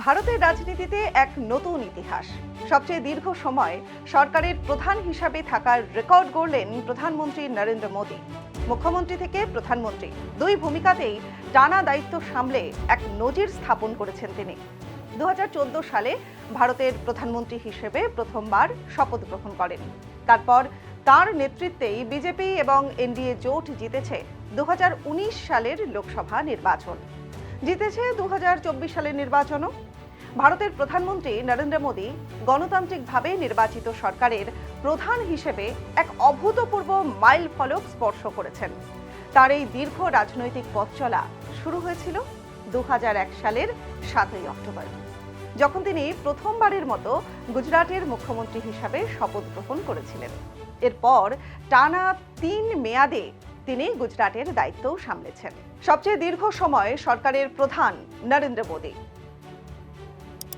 ভারতের রাজনীতিতে এক নতুন ইতিহাস। সবচেয়ে দীর্ঘ সময় সরকারের প্রধান হিসাবে থাকার রেকর্ড গড়লেন প্রধানমন্ত্রী নরেন্দ্র মোদী। মুখ্যমন্ত্রী থেকে প্রধানমন্ত্রী দুই ভূমিকাতেই টানা দায়িত্ব সামলে এক নজির স্থাপন করেছেন তিনি। 2014 সালে ভারতের প্রধানমন্ত্রী হিসেবে প্রথমবার শপথ গ্রহণ করেন। তারপর তার নেতৃত্বেই বিজেপি এবং এনডিএ জোট জিতেছে 2019 সালের লোকসভা নির্বাচন, জিতেছে 2024 সালের নির্বাচনও। ভারতের প্রধানমন্ত্রী নরেন্দ্র মোদী গণতান্ত্রিকভাবে নির্বাচিত সরকারের প্রধান হিসেবে এক অভূতপূর্ব মাইল ফলক স্পর্শ করেছেন। তার এই দীর্ঘ রাজনৈতিক পথ চলা শুরু হয়েছিল 2001 সালের 7ই অক্টোবর, যখন তিনি প্রথমবারের মতো গুজরাটের মুখ্যমন্ত্রী হিসাবে শপথ গ্রহণ করেছিলেন। এরপর টানা 3 মেয়াদে তিনি গুজরাটের দায়িত্বও সামলেছেন। সবচেয়ে দীর্ঘ সময় সরকারের প্রধান নরেন্দ্র মোদী।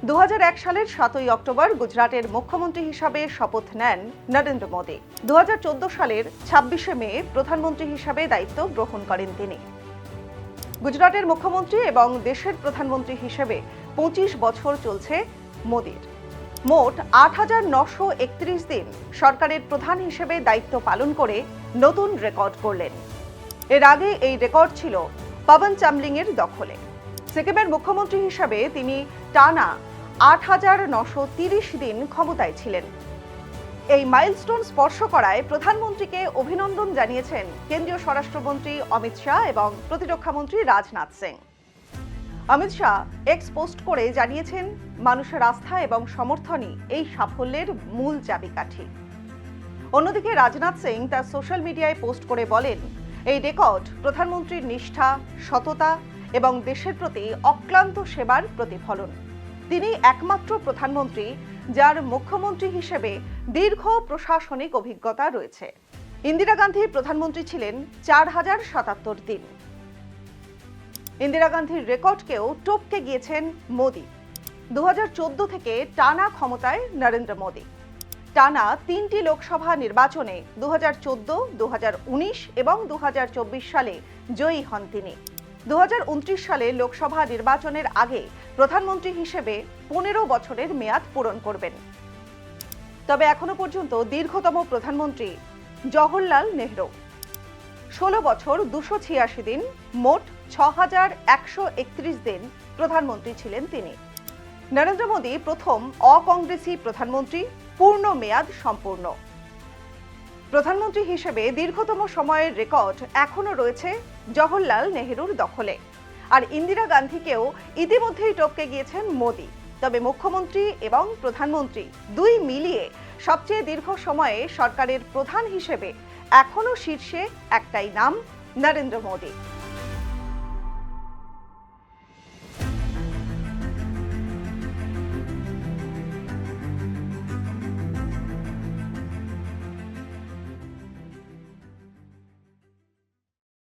2001 সালের 7ই অক্টোবর গুজরাটের মুখ্যমন্ত্রী হিসাবে শপথ নেন নরেন্দ্র মোদী। 2014 সালের 26শে মে প্রধানমন্ত্রী হিসাবে দায়িত্ব গ্রহণ করেন তিনি। গুজরাটের মুখ্যমন্ত্রী এবং দেশের প্রধানমন্ত্রী হিসেবে 25 বছর চলছে মোদীর। মোট 8,931 দিন সরকারের প্রধান হিসেবে দায়িত্ব পালন করে নতুন রেকর্ড করলেন। এর আগে এই রেকর্ড ছিল পবন চামলিংয়ের দখলে। সিকিমের মুখ্যমন্ত্রী হিসাবে তিনি টানা 8,930 দিন ক্ষমতায় ছিলেন। এই মাইলস্টোন স্পর্শ করায় প্রধানমন্ত্রীকে অভিনন্দন জানিয়েছেন কেন্দ্রীয় স্বরাষ্ট্রমন্ত্রী অমিত শাহ এবং প্রতিরক্ষামন্ত্রী রাজনাথ সিং। অমিত শাহ এক্স পোস্ট করে জানিয়েছেন, মানুষের আস্থা এবং সমর্থনই এই সাফল্যের মূল চাবিকাঠি। অন্যদিকে রাজনাথ সিং তার সোশ্যাল মিডিয়ায় পোস্ট করে বলেন, এই রেকর্ড প্রধানমন্ত্রীর নিষ্ঠা, সততা এবং দেশের প্রতি অক্লান্ত সেবার প্রতিফলন। তিনি একমাত্র প্রধানমন্ত্রী যার মুখ্যমন্ত্রী হিসেবে দীর্ঘ প্রশাসনিক অভিজ্ঞতা রয়েছে। ইন্দিরা গান্ধী প্রধানমন্ত্রী ছিলেন 4077 দিন। ইন্দিরা গান্ধীর রেকর্ডকেও টপকে গিয়েছেন মোদী। 2014 থেকে টানা ক্ষমতায় নরেন্দ্র মোদী। টানা 3টি লোকসভা নির্বাচনে 2014, 2019 এবং 2024 সালে জয়ী হন তিনি। 2029 সালে লোকসভা নির্বাচনের আগে প্রধানমন্ত্রী হিসেবে 15 বছরের মেয়াদ পূরণ করবেন। তবে এখনো পর্যন্ত দীর্ঘতম প্রধানমন্ত্রী জওহরলাল নেহরু। 16 বছর 286 দিন, মোট 6,131 দিন প্রধানমন্ত্রী ছিলেন তিনি। নরেন্দ্র মোদী প্রথম অকংগ্রেসি প্রধানমন্ত্রী, পূর্ণ মেয়াদ সম্পূর্ণ। প্রধানমন্ত্রী হিসেবে দীর্ঘতম সময়ের রেকর্ড এখনো রয়েছে জওহরলাল নেহরুর দখলে। আর ইন্দিরা গান্ধীকেও ইতিমধ্যেই টপকে গিয়েছেন মোদী। তবে মুখ্যমন্ত্রী এবং প্রধানমন্ত্রী দুই মিলিয়ে সবচেয়ে দীর্ঘ সময়ে সরকারের প্রধান হিসেবে এখনো শীর্ষে একটাই নাম, নরেন্দ্র মোদী।